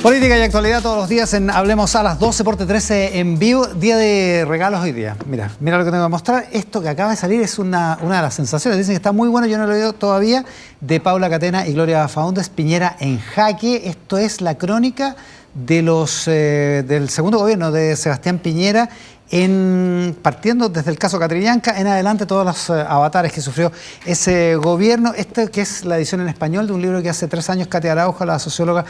Política y actualidad todos los días en Hablemos a las 12 por T13 en vivo. Día de regalos hoy día. Mira lo que tengo que mostrar. Esto que acaba de salir es una de las sensaciones. Dicen que está muy bueno, yo no lo he leído todavía, de Paula Catena y Gloria Faúndez, Piñera en jaque. Esto es la crónica de del segundo gobierno de Sebastián Piñera, partiendo desde el caso Catrillanca en adelante, todos los avatares que sufrió ese gobierno. Este que es la edición en español de un libro que hace 3 años Katia Araujo, la socióloga,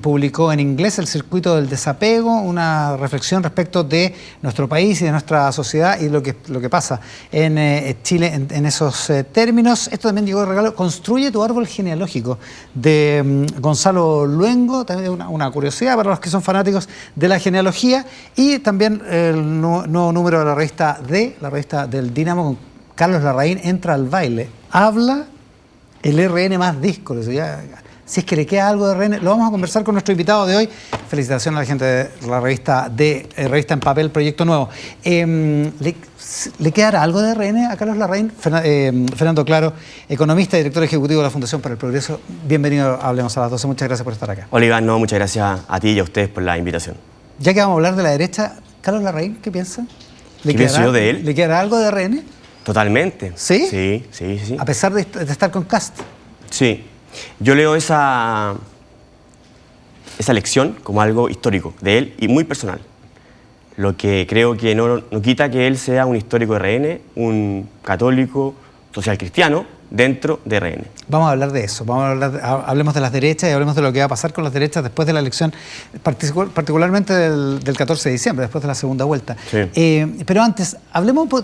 publicó en inglés, El circuito del desapego, una reflexión respecto de nuestro país y de nuestra sociedad y lo que pasa en Chile en esos términos. Esto también llegó de regalo, Construye tu árbol genealógico, de Gonzalo Luengo, también una curiosidad para los que son fanáticos de la genealogía, y también el nuevo número de la revista del Dínamo, con Carlos Larraín, entra al baile. Habla el RN más disco. Si es que le queda algo de RN, lo vamos a conversar con nuestro invitado de hoy. Felicitaciones a la gente de la revista en papel, Proyecto Nuevo. ¿Le quedará algo de RN a Carlos Larraín? Fernando Claro, economista y director ejecutivo de la Fundación para el Progreso. Bienvenido a Hablemos a las 12. Muchas gracias por estar acá. Hola, Iván, muchas gracias a ti y a ustedes por la invitación. Ya que vamos a hablar de la derecha, Carlos Larraín, ¿qué piensa? ¿Qué pienso yo de él? ¿Le quedará algo de RN? Totalmente. ¿Sí? Sí. A pesar de estar con Kast. Sí. Yo leo esa lección como algo histórico de él y muy personal. Lo que creo que no quita que él sea un histórico de RN, un católico social cristiano dentro de RN. Vamos a hablar de eso, hablemos de las derechas y hablemos de lo que va a pasar con las derechas después de la elección, particularmente del 14 de diciembre, después de la segunda vuelta. Sí. Pero antes,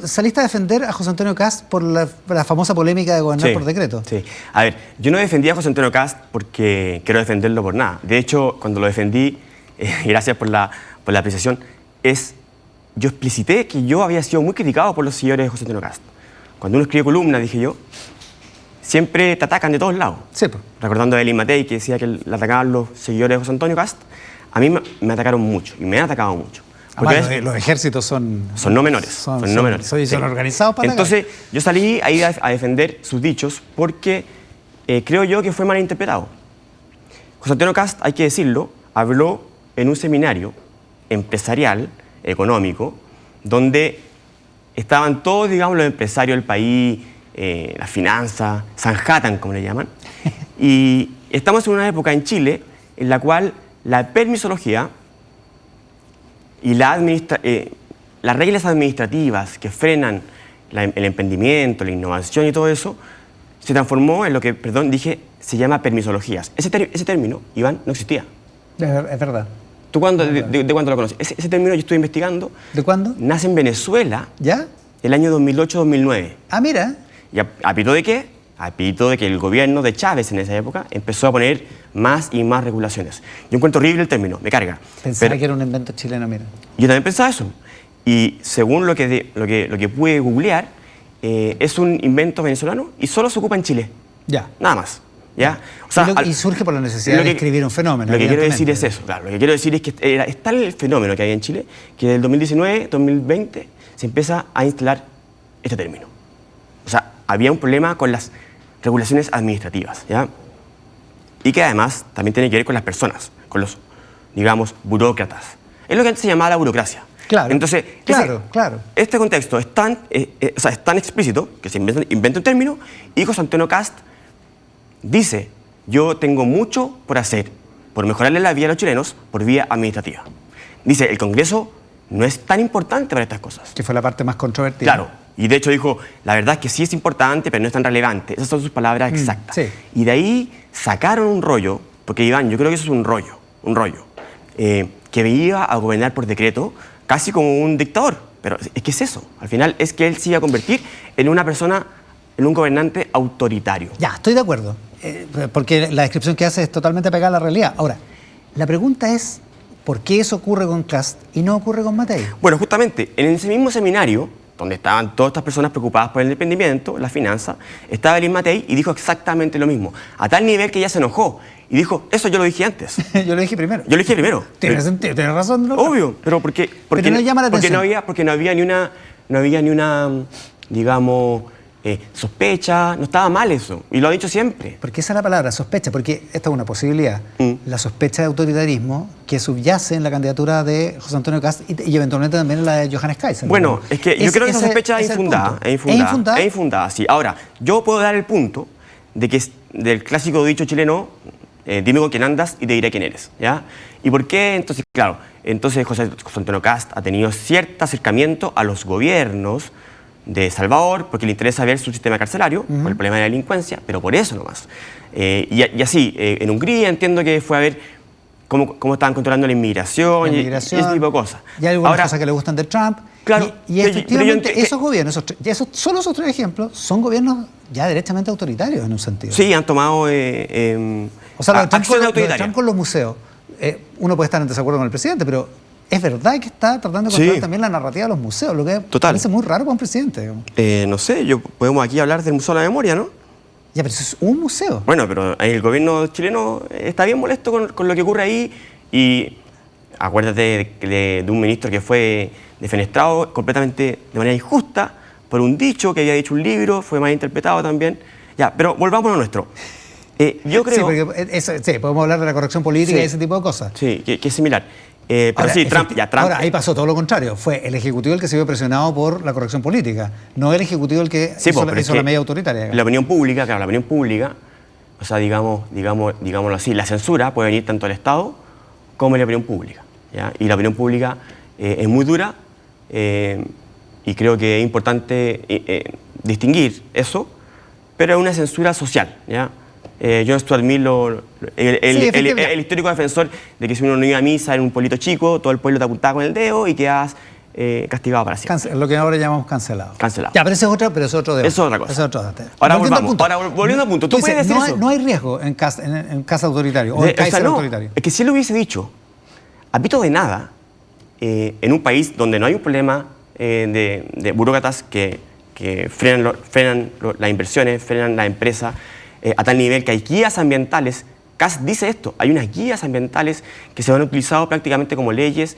saliste a defender a José Antonio Kast por la famosa polémica de gobernar por decreto. Sí. A ver, yo no defendí a José Antonio Kast porque quiero defenderlo por nada. De hecho, cuando lo defendí, gracias por la apreciación, yo explicité que yo había sido muy criticado por los seguidores de José Antonio Kast. Cuando uno escribe columnas, dije yo, siempre te atacan de todos lados. Sí, pues. Recordando a Elin Matei, que decía que le atacaban los seguidores de José Antonio Kast, a mí me atacaron mucho y me han atacado mucho. Además, los ejércitos son no menores. Son no menores. Son organizados para atacar. Entonces, yo salí ahí a defender sus dichos porque creo yo que fue malinterpretado. José Antonio Kast, hay que decirlo, habló en un seminario empresarial, económico, donde estaban todos, digamos, los empresarios del país, las finanzas, Sanhattan, como le llaman. Y estamos en una época en Chile en la cual la permisología y las reglas administrativas que frenan el emprendimiento, la innovación y todo eso, se transformó en lo que, se llama permisologías. Ese término, Iván, no existía. Es verdad. ¿Tú de cuándo lo conoces? Ese término yo estoy investigando. ¿De cuándo? Nace en Venezuela. ¿Ya? El año 2008-2009. Ah, mira. ¿Y a pito de qué? A pito de que el gobierno de Chávez en esa época empezó a poner más y más regulaciones. Yo encuentro horrible el término, me carga. Pensaba que era un invento chileno, mira. Yo también pensaba eso. Y según lo que pude googlear, es un invento venezolano y solo se ocupa en Chile. Ya. Nada más. ¿Ya? O sea, y surge por la necesidad de escribir un fenómeno. Lo que quiero decir es eso, claro. Lo que quiero decir es que está el fenómeno que hay en Chile, que del 2019, 2020, se empieza a instalar este término. O sea, había un problema con las regulaciones administrativas, ¿ya? Y que además también tiene que ver con las personas, con los, digamos, burócratas. Es lo que antes se llamaba la burocracia. Claro. Entonces, este contexto es tan explícito que se inventa un término y José Antonio Kast dice, yo tengo mucho por hacer, por mejorarle la vida a los chilenos por vía administrativa. Dice, el Congreso no es tan importante para estas cosas. Que fue la parte más controvertida. Claro, y de hecho dijo, la verdad es que sí es importante, pero no es tan relevante. Esas son sus palabras exactas. Sí. Y de ahí sacaron un rollo, porque Iván, yo creo que eso es un rollo, que iba a gobernar por decreto, casi como un dictador. Pero es que es eso, al final es que él se iba a convertir en una persona, en un gobernante autoritario. Ya, estoy de acuerdo. Porque la descripción que hace es totalmente pegada a la realidad. Ahora, la pregunta es, ¿por qué eso ocurre con Kast y no ocurre con Matei? Bueno, justamente, en ese mismo seminario, donde estaban todas estas personas preocupadas por el emprendimiento, la finanza, estaba Elin Matei y dijo exactamente lo mismo, a tal nivel que ella se enojó y dijo, eso yo lo dije antes. Yo lo dije primero. Yo lo dije primero. Tienes sentido, tienes razón. ¿No? Obvio, pero porque no llama la atención. Porque no había ni una, digamos, sospecha, no estaba mal eso, y lo ha dicho siempre. Porque esa es la palabra, sospecha, porque esta es una posibilidad. La sospecha de autoritarismo que subyace en la candidatura de José Antonio Kast y eventualmente también en la de Johannes Kaiser. Bueno, es que yo creo que esa sospecha es infundada. Es infundada, sí. Ahora, yo puedo dar el punto de que del clásico dicho chileno, dime con quién andas y te diré quién eres, ¿ya? ¿Y por qué? Entonces, claro, entonces José Antonio Kast ha tenido cierto acercamiento a los gobiernos de Salvador, porque le interesa ver su sistema carcelario, por el problema de la delincuencia, pero por eso nomás. Y así, en Hungría entiendo que fue a ver cómo estaban controlando la inmigración, y ese tipo de cosas. Y hay algunas cosas que le gustan de Trump. Claro, y efectivamente esos gobiernos, solo esos tres ejemplos, son gobiernos ya derechamente autoritarios en un sentido. Sí, han tomado o sea, lo de Trump con los museos. Uno puede estar en desacuerdo con el presidente, pero es verdad que está tratando de controlar también la narrativa de los museos, lo que parece muy raro para un presidente. No sé, podemos aquí hablar del Museo de la Memoria, ¿no? Ya, pero eso es un museo. Bueno, pero el gobierno chileno está bien molesto con lo que ocurre ahí y acuérdate de un ministro que fue defenestrado completamente de manera injusta por un dicho que había dicho un libro, fue mal interpretado también. Ya, pero volvamos a lo nuestro. Yo creo... Sí, porque podemos hablar de la corrección política y ese tipo de cosas. Sí, que es similar. Pero ahora, sí, Trump... Ahora, ahí pasó todo lo contrario. Fue el Ejecutivo el que se vio presionado por la corrección política, no el Ejecutivo el que hizo la medida autoritaria. La opinión pública, claro, la opinión pública, o sea, digámoslo así, la censura puede venir tanto del Estado como de la opinión pública, ¿ya? Y la opinión pública es muy dura y creo que es importante distinguir eso, pero es una censura social, ¿ya? John Stuart Mill, el histórico defensor de que si uno no iba a misa en un pueblito chico, todo el pueblo te apuntaba con el dedo y quedas castigado para siempre. Lo que ahora llamamos cancelado. Cancelado. Ya, pero eso es otro debate. Eso es otra cosa. Eso es otro debate. Ahora volviendo al punto. ¿Tú puedes decir eso? No hay riesgo en caso autoritario o en Kaiser autoritario. Es que si él lo hubiese dicho, a pito de nada, en un país donde no hay un problema de burócratas que frenan las inversiones, frenan la empresa, a tal nivel que hay guías ambientales. Kast dice esto, hay unas guías ambientales que se han utilizado prácticamente como leyes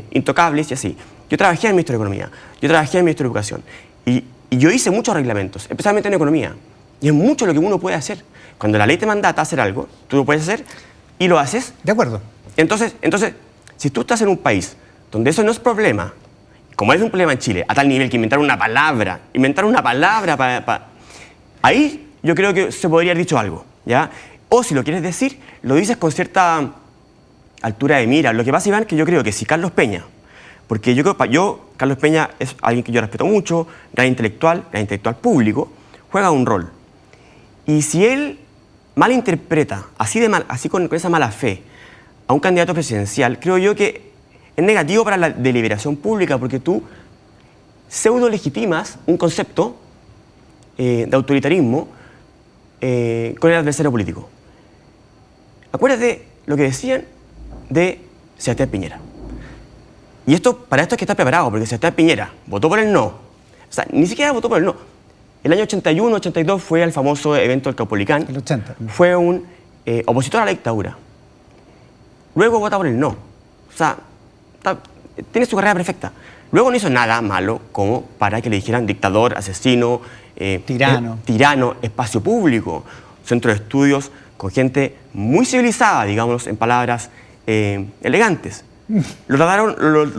intocables y así. Yo trabajé en el Ministerio de Economía, yo trabajé en el Ministerio de Educación y yo hice muchos reglamentos, especialmente en economía. Y es mucho lo que uno puede hacer. Cuando la ley te mandata a hacer algo, tú lo puedes hacer y lo haces. De acuerdo. Entonces, si tú estás en un país donde eso no es problema, como es un problema en Chile, a tal nivel que inventar una palabra para... Ahí yo creo que se podría haber dicho algo, ¿ya? O si lo quieres decir, lo dices con cierta altura de mira. Lo que pasa, Iván, que yo creo que si Carlos Peña, porque Carlos Peña es alguien que yo respeto mucho, gran intelectual público, juega un rol. Y si él malinterpreta, así con esa mala fe, a un candidato presidencial, creo yo que es negativo para la deliberación pública, porque tú pseudo legitimas un concepto de autoritarismo con el adversario político. Acuérdate lo que decían de Sebastián Piñera. Y para esto hay que estar preparado, porque Sebastián Piñera votó por el no. O sea, ni siquiera votó por el no. El año 81, 82 fue el famoso evento del Caupolicán. El 80. Fue un opositor a la dictadura. Luego vota por el no. O sea, tiene su carrera perfecta. Luego no hizo nada malo como para que le dijeran dictador, asesino, tirano, espacio público, centro de estudios con gente muy civilizada, digamos, en palabras elegantes. Lo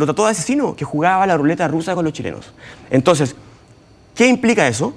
trató de asesino, que jugaba la ruleta rusa con los chilenos. Entonces, ¿qué implica eso?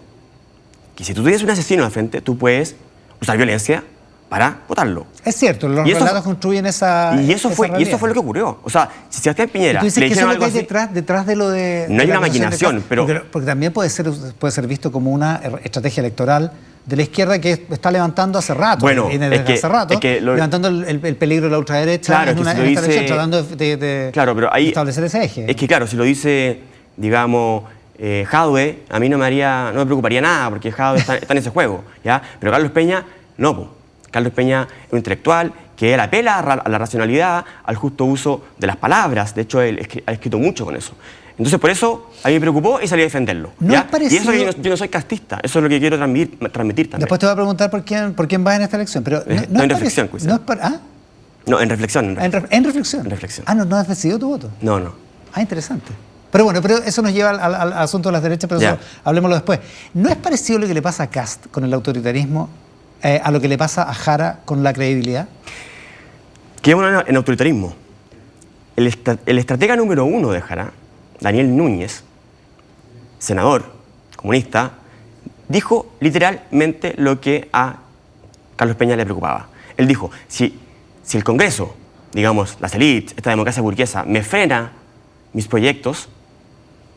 Que si tú tienes un asesino al frente, tú puedes usar violencia para votarlo. Es cierto, los relatos construyen esa y eso fue lo que ocurrió. O sea, si Sebastián Piñera le dijeron que eso algo así, detrás de lo de... No hay una maquinación, pero... Porque también puede ser visto como una estrategia electoral de la izquierda que está levantando hace rato. Bueno, levantando el peligro de la ultraderecha, claro, en esta elección, tratando de establecer ese eje. Es que claro, si lo dice, digamos, Jadwe, a mí no me preocuparía nada, porque Jadwe está en ese juego, ¿ya? Pero Carlos Peña, no, po. Carlos Peña es un intelectual que él apela a la racionalidad, al justo uso de las palabras. De hecho, él ha escrito mucho con eso. Entonces, por eso a mí me preocupó y salí a defenderlo. ¿Ya? Y eso yo no soy castista. Eso es lo que quiero transmitir también. Después te voy a preguntar por quién va en esta elección. Pero no en reflexión, No, en reflexión. ¿En reflexión? En reflexión. ¿No has decidido tu voto? No. Interesante. Pero bueno, pero eso nos lleva al asunto de las derechas, pero eso hablemoslo después. ¿No es parecido lo que le pasa a Kast con el autoritarismo a lo que le pasa a Jara con la credibilidad? Quedémonos en autoritarismo. El estratega número 1 de Jara, Daniel Núñez, senador comunista, dijo literalmente lo que a Carlos Peña le preocupaba. Él dijo, si el Congreso, digamos, las élites, esta democracia burguesa, me frena mis proyectos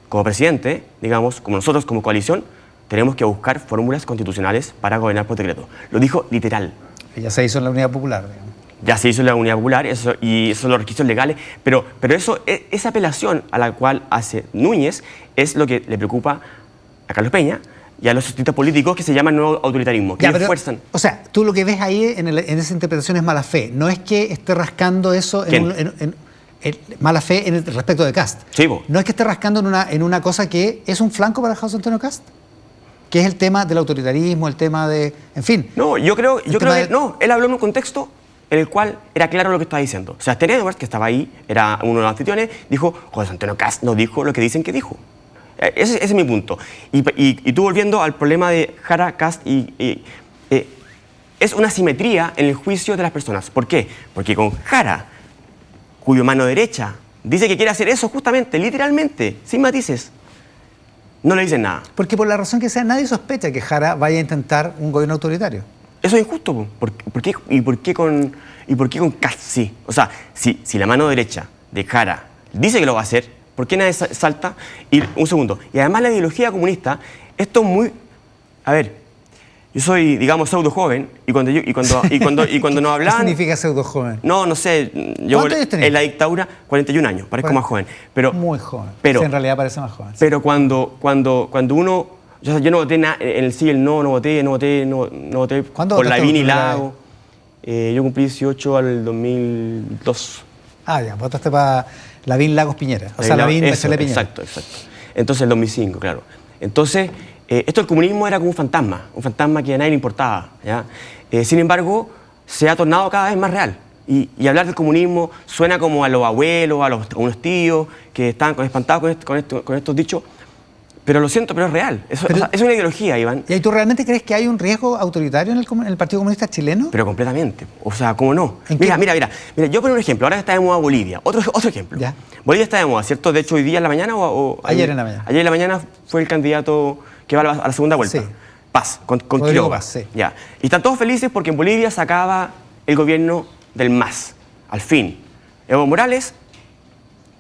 como presidente, digamos, como nosotros como coalición, tenemos que buscar fórmulas constitucionales para gobernar por decreto. Lo dijo literal. Ya se hizo en la Unidad Popular, digamos. Ya se hizo en la Unidad Popular, y esos son los requisitos legales, pero esa apelación a la cual hace Núñez es lo que le preocupa a Carlos Peña y a los sustitutos políticos que se llaman nuevo autoritarismo, que fuerzan. O sea, tú lo que ves ahí en esa interpretación es mala fe. No es que esté rascando eso en mala fe respecto de Kast. Sí, vos. No es que esté rascando en una cosa que es un flanco para José Antonio Kast, que es el tema del autoritarismo, el tema de... En fin. No, yo creo que no. Él habló en un contexto en el cual era claro lo que estaba diciendo. O sea, Edwards, que estaba ahí, era uno de los anfitriones, dijo, José Antonio Kast no dijo lo que dicen que dijo. Ese es mi punto. Y tú volviendo al problema de Jara, Kast, es una simetría en el juicio de las personas. ¿Por qué? Porque con Jara, cuyo mano derecha dice que quiere hacer eso justamente, literalmente, sin matices, no le dicen nada. Porque por la razón que sea, nadie sospecha que Jara vaya a intentar un gobierno autoritario. Eso es injusto. ¿Por qué con Kast sí? O sea, si la mano derecha de Jara dice que lo va a hacer, ¿por qué nadie salta? Y un segundo. Y además la ideología comunista, esto es muy... A ver, yo soy, digamos, pseudo joven, y cuando nos hablaban... ¿Qué significa pseudo joven? No sé. Yo en la dictadura, 41 años, parezco más joven. Pero, muy joven. Pero, sí, en realidad parece más joven. Pero cuando uno... Yo no voté en el sí y el no voté por Lavín y Lago. Yo cumplí 18 al 2002. Ah, ya, votaste para Lavín, Lagos, Piñera. O sea, Lavín, Bachelet, Piñera. Exacto. Entonces, el 2005, claro. Entonces, esto del comunismo era como un fantasma que a nadie le importaba, ¿ya? Sin embargo, se ha tornado cada vez más real. Y hablar del comunismo suena como a los abuelos, a unos tíos que están espantados con estos dichos. Pero lo siento, pero es real. Es una ideología, Iván. ¿Y tú realmente crees que hay un riesgo autoritario en el Partido Comunista chileno? Pero completamente. O sea, ¿cómo no? Mira, yo pongo un ejemplo. Ahora está de moda Bolivia. Otro ejemplo. ¿Ya? Bolivia está de moda, ¿cierto? De hecho, hoy día en la mañana ayer en la mañana. Ayer en la mañana fue el candidato que va a la segunda vuelta. Sí. Paz, con Quiroga. Paz, sí. Ya. Y están todos felices porque en Bolivia se acaba el gobierno del MAS. Al fin. Evo Morales,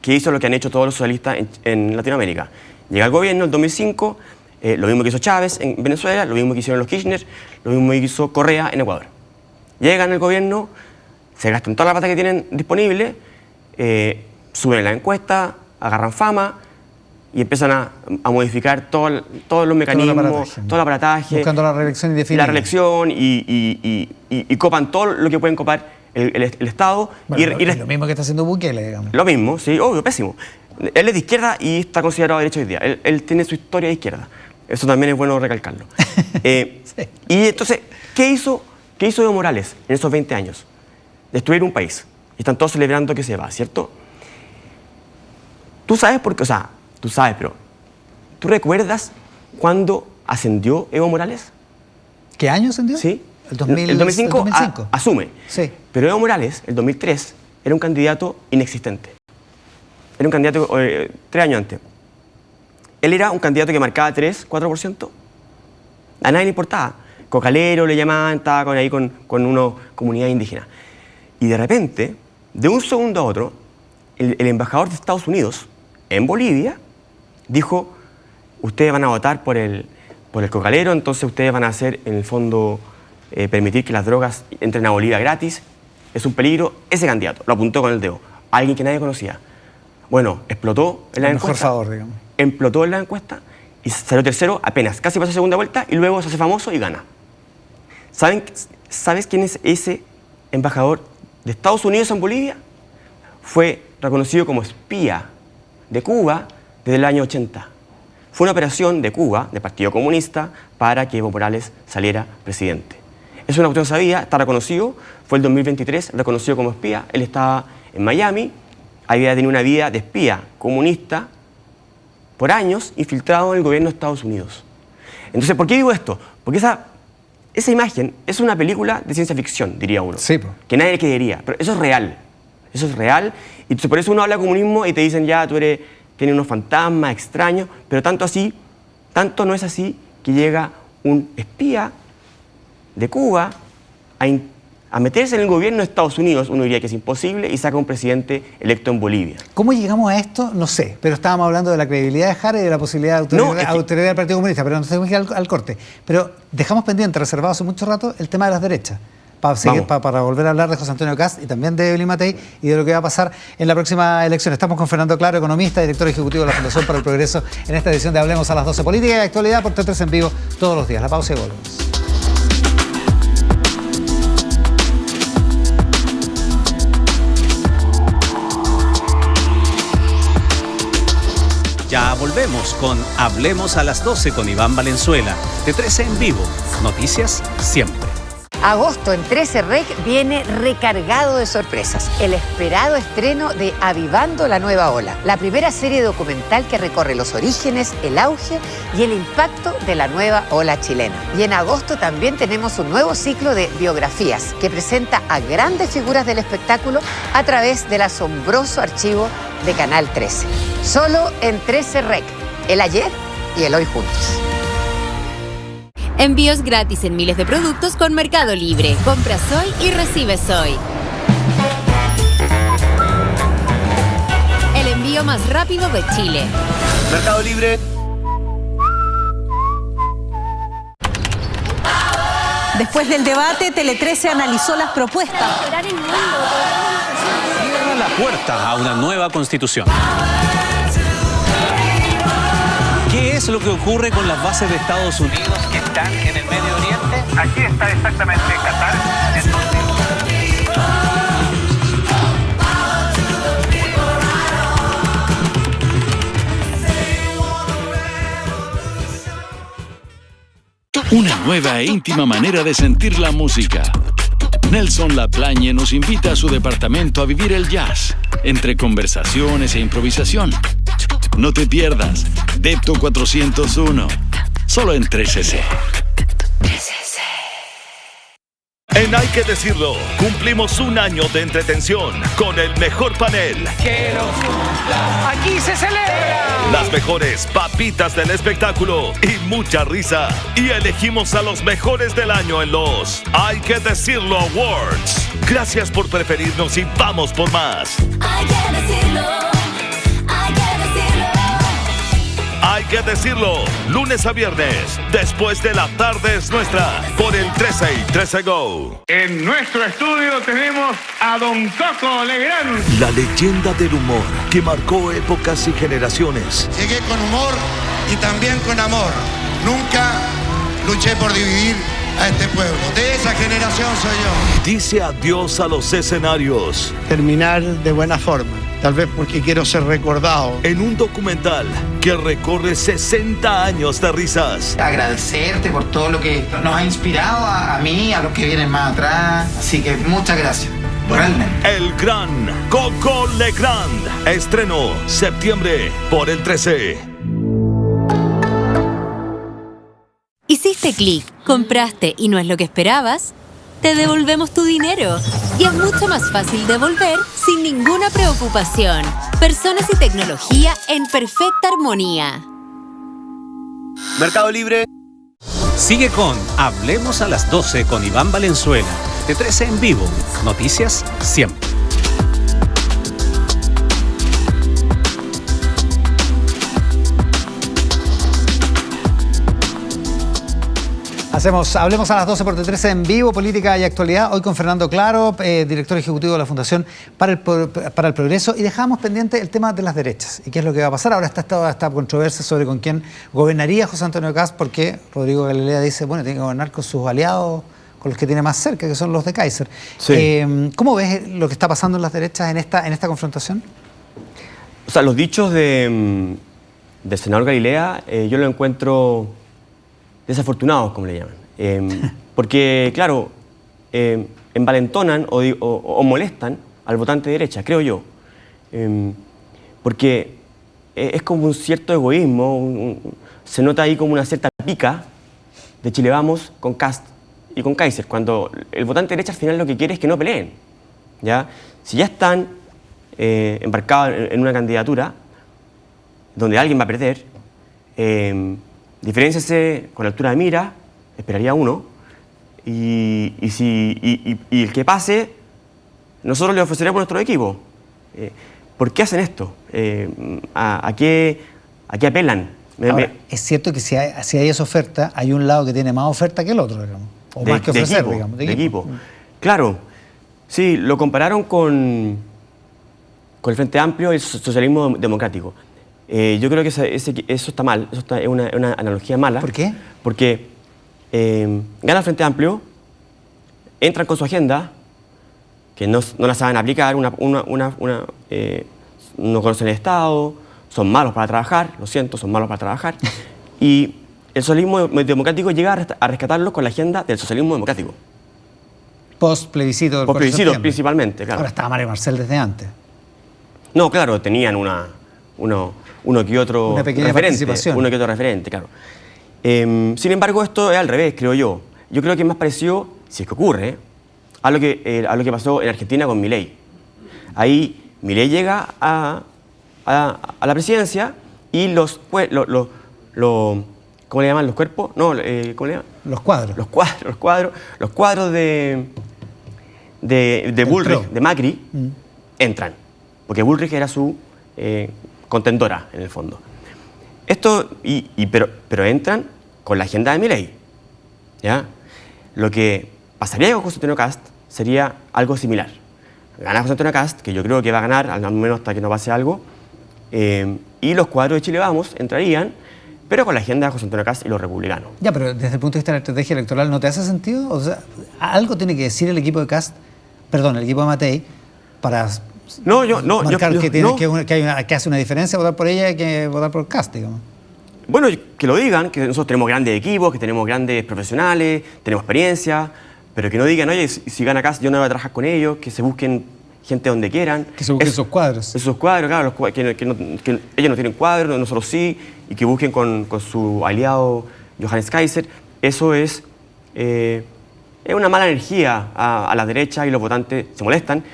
que hizo lo que han hecho todos los socialistas en Latinoamérica. Llega al gobierno en 2005, lo mismo que hizo Chávez en Venezuela, lo mismo que hicieron los Kirchner, lo mismo que hizo Correa en Ecuador. Llegan al gobierno, se gastan toda la plata que tienen disponible, suben la encuesta, agarran fama y empiezan a modificar todos los mecanismos, todo el aparataje. Buscando la reelección indefinida. La reelección y copan todo lo que pueden copar el Estado. Bueno, lo mismo que está haciendo Bukele, digamos. Lo mismo, sí, obvio, pésimo. Él es de izquierda y está considerado derecho hoy día. Él tiene su historia de izquierda. Eso también es bueno recalcarlo. Sí. Y entonces, ¿qué hizo Evo Morales en esos 20 años? Destruir un país. Y están todos celebrando que se va, ¿cierto? Tú sabes por qué, o sea, tú sabes, pero ¿tú recuerdas cuándo ascendió Evo Morales? ¿Qué año ascendió? Sí. El 2005. Asume. Sí. Pero Evo Morales, el 2003, era un candidato inexistente. Era un candidato 3 años antes. Él era un candidato que marcaba 3, 4%. A nadie le importaba. Cocalero le llamaban, estaba ahí con una comunidad indígena. Y de repente, de un segundo a otro, el embajador de Estados Unidos en Bolivia dijo, ustedes van a votar por el cocalero, entonces ustedes van a hacer, en el fondo, permitir que las drogas entren a Bolivia gratis. Es un peligro. Ese candidato lo apuntó con el dedo. Alguien que nadie conocía. Bueno, explotó en la encuesta. Mejor favor, digamos. Explotó en la encuesta y salió tercero apenas. Casi pasó segunda vuelta y luego se hace famoso y gana. ¿Sabes quién es ese embajador de Estados Unidos en Bolivia? Fue reconocido como espía de Cuba desde el año 80. Fue una operación de Cuba, del Partido Comunista, para que Evo Morales saliera presidente. Es una cuestión sabida, está reconocido. Fue el 2023 reconocido como espía. Él estaba en Miami. Había tenido una vida de espía comunista por años infiltrado en el gobierno de Estados Unidos. Entonces, ¿por qué digo esto? Porque esa imagen es una película de ciencia ficción, diría uno. Sí, que nadie creería, pero eso es real. Eso es real. Y entonces por eso uno habla de comunismo y te dicen, ya, tienes unos fantasmas extraños, pero tanto no es así que llega un espía de Cuba a meterse en el gobierno de Estados Unidos, uno diría que es imposible, y saca un presidente electo en Bolivia. ¿Cómo llegamos a esto? No sé, pero estábamos hablando de la credibilidad de Jara y de la posibilidad de autoridad del Partido Comunista, pero nos tenemos que ir al corte. Pero dejamos pendiente, reservado hace mucho rato, el tema de las derechas, para volver a hablar de José Antonio Kast y también de Evelyn Matei y de lo que va a pasar en la próxima elección. Estamos con Fernando Claro, economista, director ejecutivo de la Fundación para el Progreso, en esta edición de Hablemos a las 12. Política y actualidad por T3 en vivo todos los días. La pausa y volvemos. Ya volvemos con Hablemos a las 12 con Iván Valenzuela. T13 en vivo. Noticias siempre. Agosto en 13 Rec viene recargado de sorpresas. El esperado estreno de Avivando la Nueva Ola, la primera serie documental que recorre los orígenes, el auge y el impacto de la nueva ola chilena. Y en agosto también tenemos un nuevo ciclo de biografías que presenta a grandes figuras del espectáculo a través del asombroso archivo de Canal 13. Solo en 13 Rec, el ayer y el hoy juntos. Envíos gratis en miles de productos con Mercado Libre. Compras hoy y recibes hoy. El envío más rápido de Chile. Mercado Libre. Después del debate, Tele13 analizó las propuestas. Cierra la puerta a una nueva constitución. ¿Qué es lo que ocurre con las bases de Estados Unidos que están en el Medio Oriente? Aquí está exactamente Qatar. Una nueva e íntima manera de sentir la música. Nelson Laplagne nos invita a su departamento a vivir el jazz, entre conversaciones e improvisación. No te pierdas Depto 401, solo en 3cc. En Hay que Decirlo, cumplimos un año de entretención con el mejor panel. ¡Que lo cumpla! ¡Aquí se celebra! Las mejores papitas del espectáculo y mucha risa. Y elegimos a los mejores del año en los Hay que Decirlo Awards. Gracias por preferirnos y vamos por más. Hay que decirlo. Hay que decirlo, lunes a viernes, después de La Tarde es Nuestra, por el 13 y 13 Go. En nuestro estudio tenemos a Don Coco Legrand. La leyenda del humor que marcó épocas y generaciones. Llegué con humor y también con amor. Nunca luché por dividir a este pueblo. De esa generación soy yo. Dice adiós a los escenarios. Terminar de buena forma. Tal vez porque quiero ser recordado. En un documental que recorre 60 años de risas. Agradecerte por todo lo que nos ha inspirado a mí, a los que vienen más atrás. Así que muchas gracias. Realmente. El gran Coco Legrand. Estreno septiembre por el 13. Hiciste clic, compraste y no es lo que esperabas. Te devolvemos tu dinero. Y es mucho más fácil devolver sin ninguna preocupación. Personas y tecnología en perfecta armonía. Mercado Libre. Sigue con Hablemos a las 12 con Iván Valenzuela. T13 en vivo. Noticias siempre. Hablemos a las 12 por T13 en vivo, política y actualidad. Hoy con Fernando Claro, director ejecutivo de la Fundación para el Progreso. Y dejamos pendiente el tema de las derechas y qué es lo que va a pasar. Ahora está esta controversia sobre con quién gobernaría José Antonio Kast, porque Rodrigo Galilea dice, bueno, tiene que gobernar con sus aliados, con los que tiene más cerca, que son los de Kaiser. Sí. ¿Cómo ves lo que está pasando en las derechas en esta confrontación? O sea, los dichos del senador Galilea yo los encuentro desafortunados, como le llaman. Porque, claro, envalentonan o molestan al votante de derecha, creo yo. Porque es como un cierto egoísmo, se nota ahí como una cierta pica de Chile Vamos con Kast y con Kaiser, cuando el votante de derecha al final lo que quiere es que no peleen, ¿ya? Si ya están embarcados en una candidatura donde alguien va a perder, diferénciese con la altura de mira, esperaría uno, y el que pase, nosotros le ofreceremos nuestro equipo. ¿Por qué hacen esto? ¿A qué apelan? Ahora, es cierto que si hay esa oferta, hay un lado que tiene más oferta que el otro, digamos. O más que ofrecer, equipo, digamos. De equipo. Claro. Sí, lo compararon con el Frente Amplio y el socialismo democrático. Yo creo que eso está mal, es una analogía mala. ¿Por qué? Porque gana el Frente Amplio, entran con su agenda, que no la saben aplicar, no conocen el Estado, son malos para trabajar, lo siento, son malos para trabajar, y el socialismo democrático llega a rescatarlos con la agenda del socialismo democrático. Post-plebiscito del 4 de Post-plebiscito, septiembre. principalmente, claro. Ahora estaba Mario Marcel desde antes. No, claro, tenían uno que otro Una pequeña referente, participación. uno que otro referente, claro. Sin embargo, esto es al revés, creo yo. Yo creo que es más parecido, si es que ocurre, a lo que pasó en Argentina con Milei. Ahí Milei llega a la presidencia y ¿cómo le llaman los cuerpos? No, ¿cómo le llaman? Los cuadros. Los cuadros de Bullrich, de Macri, entran. Porque Bullrich era su contendora, en el fondo. Pero entran con la agenda de Milei, ¿ya? Lo que pasaría con José Antonio Kast sería algo similar. Gana José Antonio Kast, que yo creo que va a ganar, al menos hasta que no pase algo, y los cuadros de Chile Vamos entrarían, pero con la agenda de José Antonio Kast y los republicanos. Ya, pero desde el punto de vista de la estrategia electoral, ¿no te hace sentido? O sea, algo tiene que decir el equipo de Kast, perdón, el equipo de Matei, para marcar que hace una diferencia votar por ella que votar por Kast, digamos. Bueno, que lo digan, que nosotros tenemos grandes equipos, que tenemos grandes profesionales, tenemos experiencia, pero que no digan, oye, si gana Kast yo no voy a trabajar con ellos, que se busquen gente donde quieran. Que se busquen esos cuadros. Esos cuadros, claro, que ellos no tienen cuadros, nosotros sí, y que busquen con su aliado Johannes Kaiser. Eso es una mala energía a la derecha y los votantes se molestan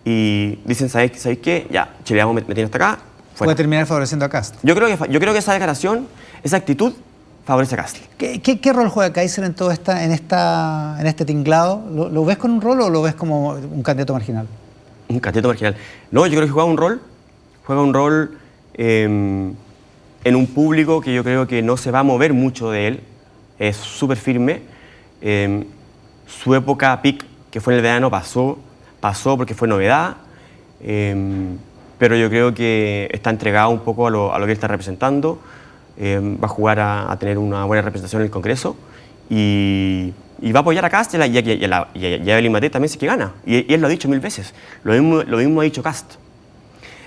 y dicen, ¿sabéis qué? Ya, Chile Vamos me tiene hasta acá. Fuera. Puede terminar favoreciendo a Kast. Yo creo que esa declaración, esa actitud, favorece a Kast. ¿Qué rol juega Kaiser en todo en este tinglado? ¿Lo ves con un rol o lo ves como un candidato marginal? Un candidato marginal. No, yo creo que juega un rol en un público que yo creo que no se va a mover mucho de él. Es súper firme. Su época peak, que fue en el verano, pasó porque fue novedad. Pero yo creo que está entregado un poco a lo que él está representando. Va a jugar a tener una buena representación en el Congreso y va a apoyar a Kast y a Evelyn Matei también si que gana. Y él lo ha dicho 1000 veces. Lo mismo ha dicho Kast.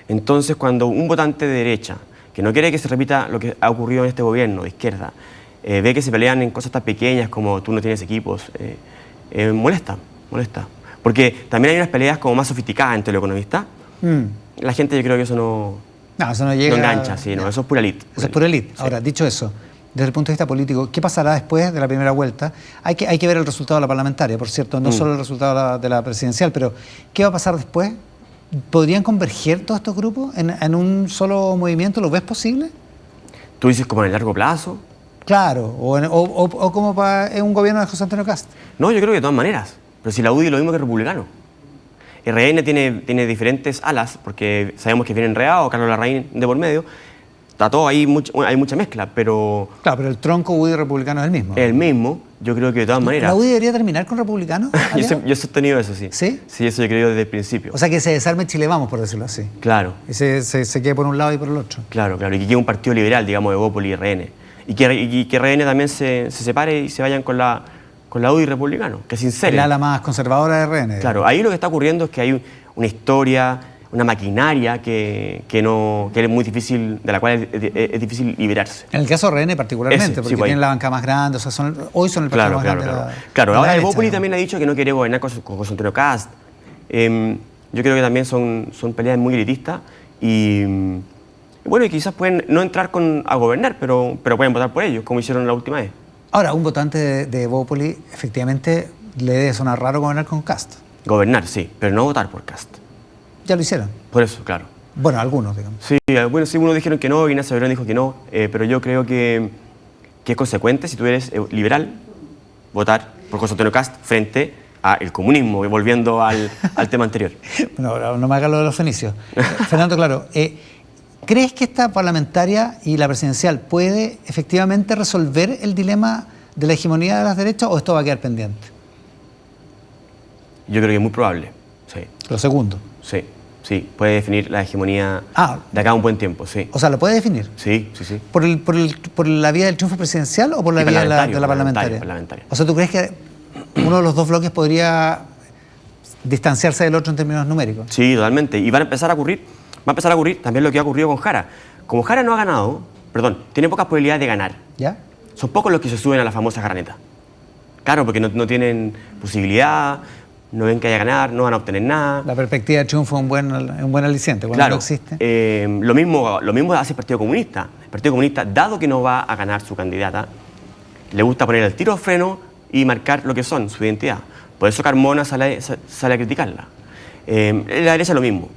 Entonces, cuando un votante de derecha, que no quiere que se repita lo que ha ocurrido en este gobierno de izquierda, ve que se pelean en cosas tan pequeñas como tú no tienes equipos, molesta. Porque también hay unas peleas como más sofisticadas entre los economistas. La gente, yo creo que eso no llega. No engancha, sí, no, eso es pura elite. Eso es pura elite. Sí. Ahora, dicho eso, desde el punto de vista político, ¿qué pasará después de la primera vuelta? Hay que ver el resultado de la parlamentaria, por cierto, no solo el resultado de la presidencial, pero ¿qué va a pasar después? ¿Podrían converger todos estos grupos en un solo movimiento? ¿Lo ves posible? ¿Tú dices como en el largo plazo? Claro, o como para un gobierno de José Antonio Kast. No, yo creo que de todas maneras. Pero si la UDI es lo mismo que republicano. RN tiene diferentes alas, porque sabemos que viene enredado, Carlos Larraín de por medio. Está todo ahí, hay mucha mezcla, pero... Claro, pero el tronco UDI republicano es el mismo. Es el mismo, yo creo que de todas maneras... ¿La UDI debería terminar con republicanos? Yo he sostenido eso, sí. ¿Sí? Sí, eso yo creo desde el principio. O sea, que se desarme Chile Vamos, por decirlo así. Claro. Y se quede por un lado y por el otro. Claro, y que quede un partido liberal, digamos, de Evópolis y RN. Y que RN también se separe y se vayan con la UDI republicano, que sincero. El ala más conservadora de RN. Claro, ahí lo que está ocurriendo es que hay una historia, una maquinaria que es muy difícil, de la cual es difícil liberarse. En el caso de RN particularmente, porque tienen la banca más grande, o sea, hoy son el partido más grande. Claro, ahora Evópolis también ha dicho que no quiere gobernar con José Antonio Kast. Yo creo que también son peleas muy elitistas y Bueno, y quizás pueden no entrar a gobernar, pero pueden votar por ellos, como hicieron la última vez. Ahora, un votante de Bópoli, efectivamente, le debe sonar raro gobernar con Kast. Gobernar, sí, pero no votar por Kast. Ya lo hicieron. Por eso, claro. Bueno, algunos, digamos. Sí, bueno, sí, unos dijeron que no, Ignacio Verón dijo que no, pero yo creo que es consecuente, si tú eres liberal, votar por José Antonio Kast frente al comunismo, volviendo al tema anterior. No me hagas lo de los fenicios. Fernando, claro, ¿crees que esta parlamentaria y la presidencial puede efectivamente resolver el dilema de la hegemonía de las derechas o esto va a quedar pendiente? Yo creo que es muy probable, sí. Lo segundo. Sí, puede definir la hegemonía de acá a un buen tiempo, sí. O sea, ¿lo puede definir? Sí. ¿Por la vía del triunfo presidencial o por la vía de la parlamentaria? O sea, ¿tú crees que uno de los dos bloques podría distanciarse del otro en términos numéricos? Sí, totalmente. Y va a empezar a ocurrir también lo que ha ocurrido con Jara. Como Jara no ha ganado, tiene pocas probabilidades de ganar. ¿Ya? Son pocos los que se suben a la famosa jaraneta. Claro, porque no tienen posibilidad, no ven que haya ganar, no van a obtener nada. La perspectiva de triunfo es un buen aliciente, cuando no existe. Lo mismo hace el Partido Comunista. El Partido Comunista, dado que no va a ganar su candidata, le gusta poner el tiro de freno y marcar lo que son, su identidad. Por eso Carmona sale a criticarla. La derecha es lo mismo.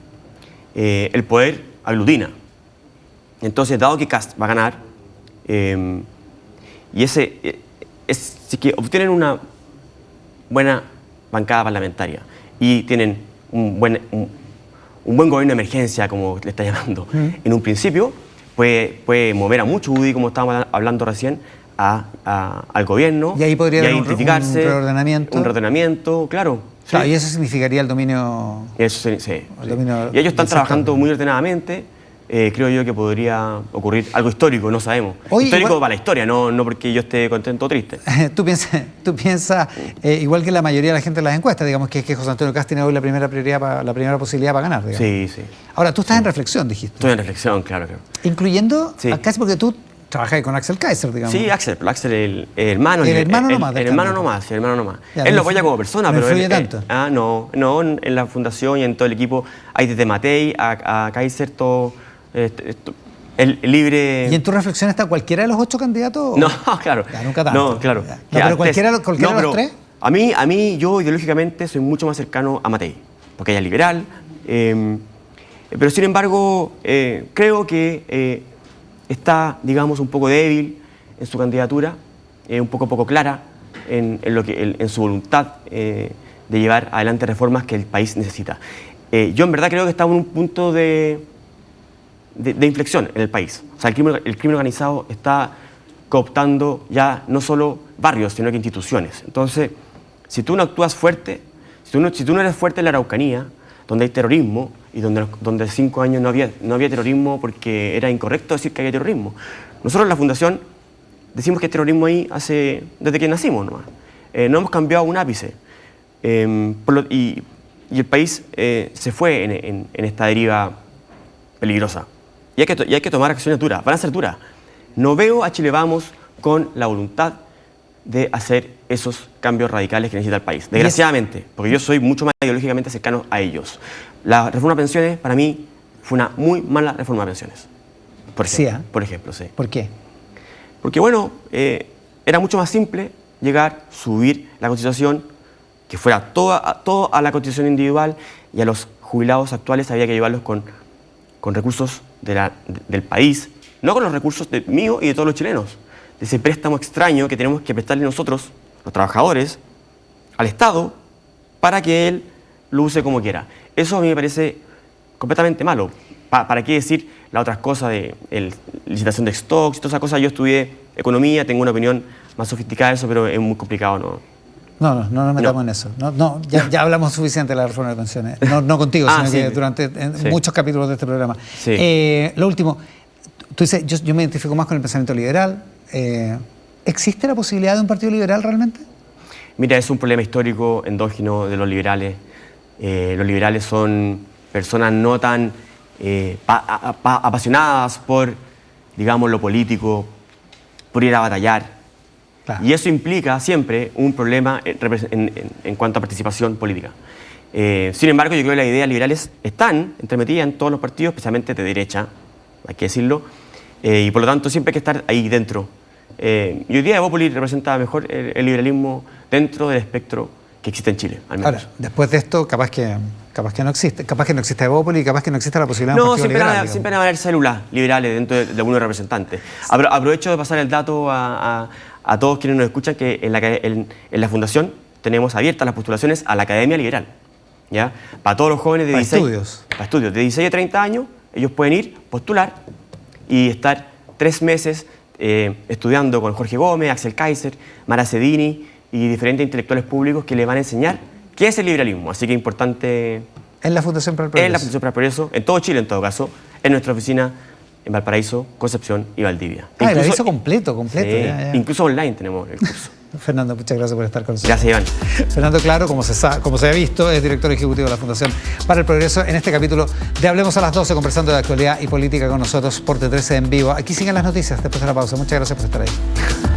El poder aglutina. Entonces, dado que Kast va a ganar, si que obtienen una buena bancada parlamentaria y tienen un buen gobierno de emergencia, como le está llamando, en un principio, puede mover a mucho UDI, como estábamos hablando recién, al gobierno. Y ahí podría haber identificarse, un reordenamiento. Claro. Claro, y eso significaría el dominio. Eso sí. Y ellos están trabajando muy ordenadamente. Creo yo que podría ocurrir algo histórico, no sabemos. Histórico para la historia, no porque yo esté contento o triste. Tú piensas igual que la mayoría de la gente en las encuestas, digamos, que José Antonio Kast tiene hoy la primera prioridad, la primera posibilidad para ganar, digamos. Sí. Ahora, tú estás en reflexión, dijiste. Estoy en reflexión, claro. Incluyendo a Kast, porque tú trabajas con Axel Kaiser, digamos. Sí, Axel el hermano. El hermano nomás. El hermano nomás. Él lo apoya como persona, pero influye tanto. No, en la fundación y en todo el equipo hay desde Matei a Kaiser todo. El libre. ¿Y en tu reflexión está cualquiera de los 8 candidatos? No, claro. Ya, nunca tanto. No, claro. Pero cualquiera de los 3. A mí, yo ideológicamente soy mucho más cercano a Matei, porque ella es liberal. Pero sin embargo, creo que está, digamos, un poco débil en su candidatura, un poco clara en su voluntad de llevar adelante reformas que el país necesita. Yo en verdad creo que estamos en un punto de inflexión en el país. O sea, el crimen organizado está cooptando ya no solo barrios, sino que instituciones. Entonces, si tú no actúas fuerte, si tú no eres fuerte en la Araucanía, donde hay terrorismo y donde 5 años no había terrorismo porque era incorrecto decir que había terrorismo. Nosotros en la Fundación decimos que hay terrorismo ahí desde que nacimos nomás. No hemos cambiado un ápice. Y el país se fue en esta deriva peligrosa. Y hay que tomar acciones duras, van a ser duras. No veo a Chile Vamos con la voluntad de hacer esos cambios radicales que necesita el país. Desgraciadamente, porque yo soy mucho más ideológicamente cercano a ellos. La reforma de pensiones, para mí, fue una muy mala reforma de pensiones. Por ejemplo, sí. ¿Por qué? Porque, bueno, era mucho más simple subir la cotización, que fuera todo a la cotización individual, y a los jubilados actuales había que llevarlos con recursos del país, no con los recursos míos y de todos los chilenos, de ese préstamo extraño que tenemos que prestarle nosotros, los trabajadores, al Estado, para que él lo use como quiera. Eso a mí me parece completamente malo. ¿Para qué decir las otras cosas de licitación de stocks y todas esas cosas? Yo estudié economía, tengo una opinión más sofisticada de eso, pero es muy complicado, ¿no? No nos metamos en eso. Ya hablamos suficiente de la reforma de pensiones. No contigo, sino que durante muchos capítulos de este programa. Sí. Lo último, tú dices, yo me identifico más con el pensamiento liberal. ¿Existe la posibilidad de un partido liberal realmente? Mira, es un problema histórico endógeno de los liberales. Los liberales son personas no tan apasionadas por, digamos, lo político, por ir a batallar. Claro. Y eso implica siempre un problema en cuanto a participación política. Sin embargo, yo creo que las ideas liberales están entremetidas en todos los partidos, especialmente de derecha, hay que decirlo, y por lo tanto siempre hay que estar ahí dentro. Y hoy día Evópolis representa mejor el liberalismo dentro del espectro que existe en Chile, al menos. Ahora, después de esto, capaz que no existe Evópolis y capaz que no existe la posibilidad de un partido liberal. Siempre van a haber células liberales dentro de algunos representantes. Aprovecho de pasar el dato a todos quienes nos escuchan que en la Fundación tenemos abiertas las postulaciones a la Academia Liberal, ¿ya? Para todos los jóvenes de 16 de 16 a 30 años, ellos pueden ir, postular y estar 3 meses estudiando con Jorge Gómez, Axel Kaiser, Mara Cedini y diferentes intelectuales públicos que les van a enseñar qué es el liberalismo. Así que es importante... En la Fundación para el Progreso. En la Fundación para el Progreso, en todo Chile en todo caso, en nuestra oficina en Valparaíso, Concepción y Valdivia. El aviso completo. Sí, ya. Incluso online tenemos el curso. Fernando, muchas gracias por estar con nosotros. Gracias, Iván. Fernando Claro, como se ha visto, es director ejecutivo de la Fundación para el Progreso. En este capítulo de Hablemos a las 12, conversando de actualidad y política con nosotros por T13 en vivo. Aquí siguen las noticias después de la pausa. Muchas gracias por estar ahí.